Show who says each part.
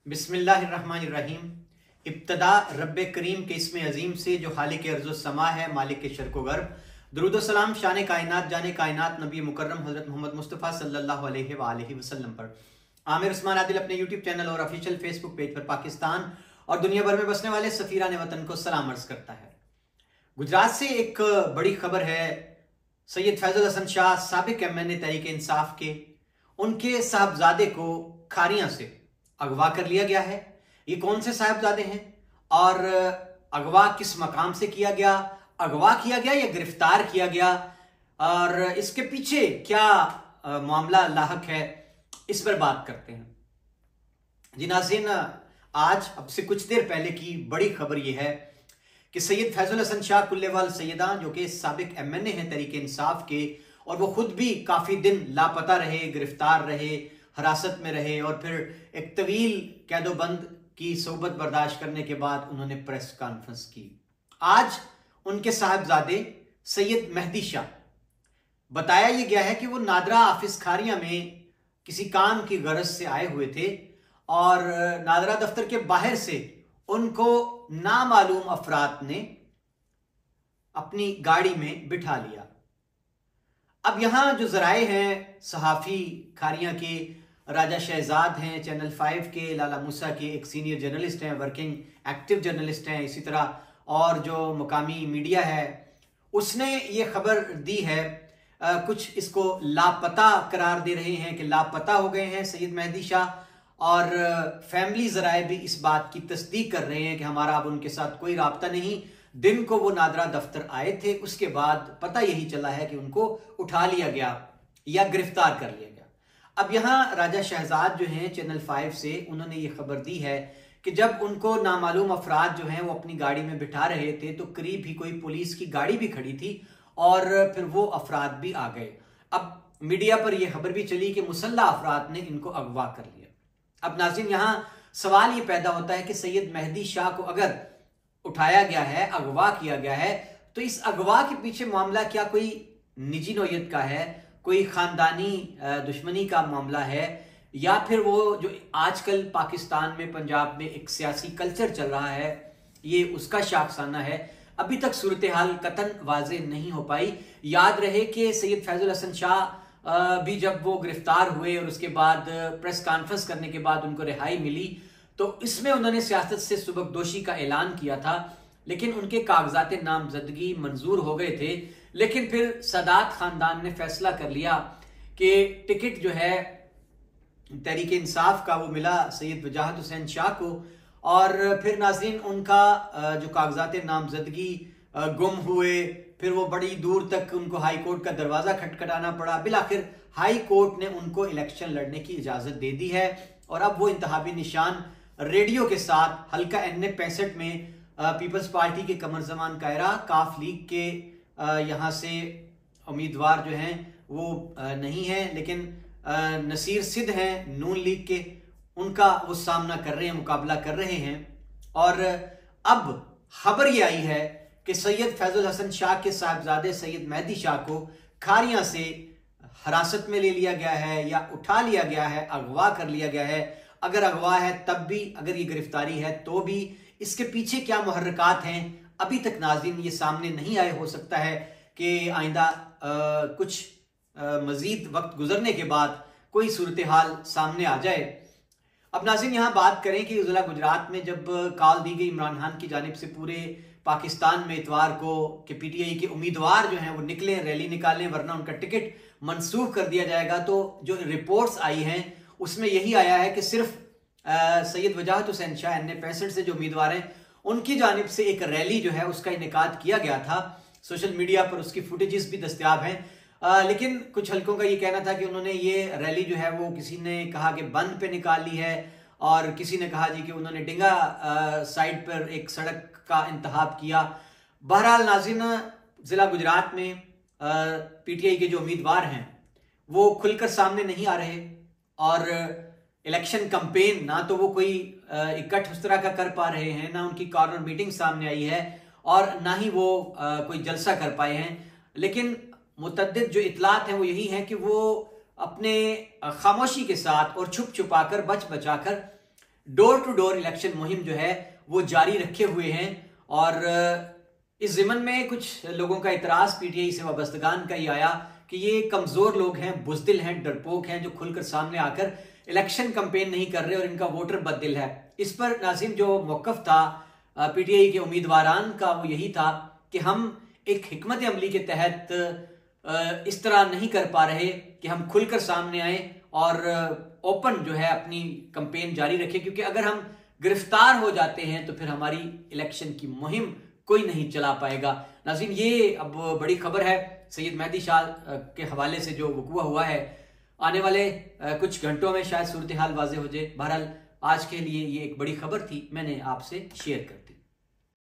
Speaker 1: बिस्मिल्लाहिर्रहमानिर्रहीम। इब्तदा रब्बे करीम के इसमें अजीम से जो खालिक अर्ज़ समा है, मालिक के शर्को गर्ब। दुरूद सलाम शान कायनात जाने कायनात नबी मुकर्रम हज़रत मोहम्मद मुस्तफ़ा सल्लल्लाहु अलैहि वसल्लम पर। आमिर उस्मान आदिल अपने यूट्यूब चैनल और ऑफिशियल फेसबुक पेज पर पाकिस्तान और दुनिया भर में बसने वाले सफ़ीरान वतन को सलाम अर्ज़ करता है। गुजरात से एक बड़ी खबर है। सैयद फैज़ल हसन शाह साबिक MNA तहरीक इंसाफ के, उनके साहबजादे को खारियां से अगवा कर लिया गया है। ये कौन से साहबजादे हैं और अगवा किस मकाम से किया गया, अगवा किया गया या गिरफ्तार किया गया, और इसके पीछे क्या मामला लाहक है, इस पर बात करते हैं। जी नाज़रीन, आज अब से कुछ देर पहले की बड़ी खबर यह है कि सैयद फैज़ल हसन शाह कुल्लेवाल सैयदा, जो कि साबिक MNA हैं तहरीक इंसाफ के, और वो खुद भी काफ़ी दिन लापता रहे, गिरफ्तार रहे, हिरासत में रहे, और फिर एक तवील कैदोबंद की सोबत बर्दाश्त करने के बाद उन्होंने प्रेस कॉन्फ्रेंस की। आज उनके साहबजादे सैयद मेहदी शाह, बताया यह गया है कि वो नादरा ऑफिस खारिया में किसी काम की गरज से आए हुए थे और नादरा दफ्तर के बाहर से उनको नामालूम अफराद ने अपनी गाड़ी में बिठा लिया। अब यहां जो जराए हैं, सहाफ़ी खारिया के राजा शहजाद हैं, चैनल 5 के लाला मूसा के एक सीनियर जर्नलिस्ट हैं, वर्किंग एक्टिव जर्नलिस्ट हैं, इसी तरह और जो मुकामी मीडिया है उसने ये खबर दी है। कुछ इसको लापता करार दे रहे हैं कि लापता हो गए हैं सैयद मेहदी शाह, और फैमिली जराए भी इस बात की तस्दीक कर रहे हैं कि हमारा अब उनके साथ कोई राब्ता नहीं। दिन को वो नादरा दफ्तर आए थे, उसके बाद पता यही चला है कि उनको उठा लिया गया या गिरफ्तार कर लिया गया। अब यहाँ राजा शहजाद जो हैं चैनल 5 से, उन्होंने ये खबर दी है कि जब उनको नामालूम अफराद जो हैं वो अपनी गाड़ी में बिठा रहे थे तो करीब ही कोई पुलिस की गाड़ी भी खड़ी थी और फिर वो अफराद भी आ गए। अब मीडिया पर यह खबर भी चली कि मुसल्ला अफराद ने इनको अगवा कर लिया। अब नाज़रीन, यहाँ सवाल ये पैदा होता है कि सैयद मेहदी शाह को अगर उठाया गया है, अगवा किया गया है, तो इस अगवा के पीछे मामला क्या कोई निजी नौयत का है, कोई खानदानी दुश्मनी का मामला है, या फिर वो जो आजकल पाकिस्तान में, पंजाब में एक सियासी कल्चर चल रहा है, ये उसका शाखसाना है। अभी तक सूरत हाल कतन वाज़ेह नहीं हो पाई। याद रहे कि सैयद फैज़ल हसन शाह भी जब वो गिरफ्तार हुए और उसके बाद प्रेस कॉन्फ्रेंस करने के बाद उनको रिहाई मिली, तो इसमें उन्होंने सियासत से सुबकदोशी का ऐलान किया था, लेकिन उनके कागजात नामजदगी मंजूर हो गए थे। लेकिन फिर सादात खानदान ने फैसला कर लिया कि टिकट जो है तहरीक इंसाफ का वो मिला सैयद वजाहत हुसैन शाह को, और फिर नाज़रीन उनका जो कागजात नामजदगी गुम हुए, फिर वो बड़ी दूर तक उनको हाई कोर्ट का दरवाजा खटखटाना पड़ा। बिलाखिर हाई कोर्ट ने उनको इलेक्शन लड़ने की इजाजत दे दी है और अब वो इंतहाबी निशान रेडियो के साथ हल्का NA 65 में पीपल्स पार्टी के कमर जमान कायरा, काफ लीग के यहाँ से उम्मीदवार जो हैं वो नहीं हैं, लेकिन नसीर सिद्ध हैं नून लीग के, उनका वो सामना कर रहे हैं, मुकाबला कर रहे हैं। और अब खबर ये आई है कि सैयद फैज़ल हसन शाह के साहबजादे सैयद मेहदी शाह को खारियां से हिरासत में ले लिया गया है या उठा लिया गया है, अगवा कर लिया गया है। अगर अगवा है तब भी, अगर ये गिरफ्तारी है तो भी, इसके पीछे क्या मुहर्रिकात हैं अभी तक नाज़रीन ये सामने नहीं आए। हो सकता है कि आइंदा कुछ मजीद वक्त गुजरने के बाद कोई सूरत हाल सामने आ जाए। अब नाज़रीन यहाँ बात करें कि ज़िला गुजरात में जब कॉल दी गई इमरान खान की जानिब से पूरे पाकिस्तान में इतवार को कि PTI के उम्मीदवार जो हैं वो निकलें, रैली निकालें, वरना उनका टिकट मनसूख कर दिया जाएगा, तो जो रिपोर्ट्स आई हैं उसमें यही आया है कि सिर्फ सैयद वजाहत हुसैन शाह NA 65 से जो उम्मीदवार हैं उनकी जानिब से एक रैली जो है उसका इनेकाद किया गया था। सोशल मीडिया पर उसकी फुटेजेस भी दस्तयाब हैं। लेकिन कुछ हलकों का ये कहना था कि उन्होंने ये रैली जो है वो किसी ने कहा कि बंद पे निकाल ली है, और किसी ने कहा जी कि उन्होंने डिंगा साइड पर एक सड़क का इंतखाब किया। बहरहाल नाज़रीन, जिला गुजरात में PTI के जो उम्मीदवार हैं वो खुलकर सामने नहीं आ रहे, और इलेक्शन कैंपेन ना तो वो कोई इकट्ठ उस तरह का कर पा रहे हैं, ना उनकी कॉर्नर मीटिंग सामने आई है, और ना ही वो कोई जलसा कर पाए हैं। लेकिन मुतअद्दिद जो इतलात हैं वो यही है कि वो अपने खामोशी के साथ और छुप छुपा कर, बच बचा कर डोर टू डोर इलेक्शन मुहिम जो है वो जारी रखे हुए हैं। और इस ज़िमन में कुछ लोगों का इतराज पीटीआई से वाबस्तगान का ही आया कि ये कमजोर लोग हैं, बुजदिल हैं, डरपोक हैं, जो खुलकर सामने आकर इलेक्शन कैंपेन नहीं कर रहे और इनका वोटर बददिल है। इस पर नाज़िम जो मौक़िफ़ था पीटीआई के उम्मीदवारान का वो यही था कि हम एक हिकमत अमली के तहत इस तरह नहीं कर पा रहे कि हम खुलकर सामने आए और ओपन जो है अपनी कैंपेन जारी रखें, क्योंकि अगर हम गिरफ्तार हो जाते हैं तो फिर हमारी इलेक्शन की मुहिम कोई नहीं चला पाएगा। नाज़रीन, ये अब बड़ी खबर है सैयद मेहदी शाह के हवाले से जो वक़ुआ हुआ है। आने वाले कुछ घंटों में शायद सूरत हाल वाज़ेह हो जाए। बहरहाल आज के लिए ये एक बड़ी खबर थी, मैंने आपसे शेयर कर दी।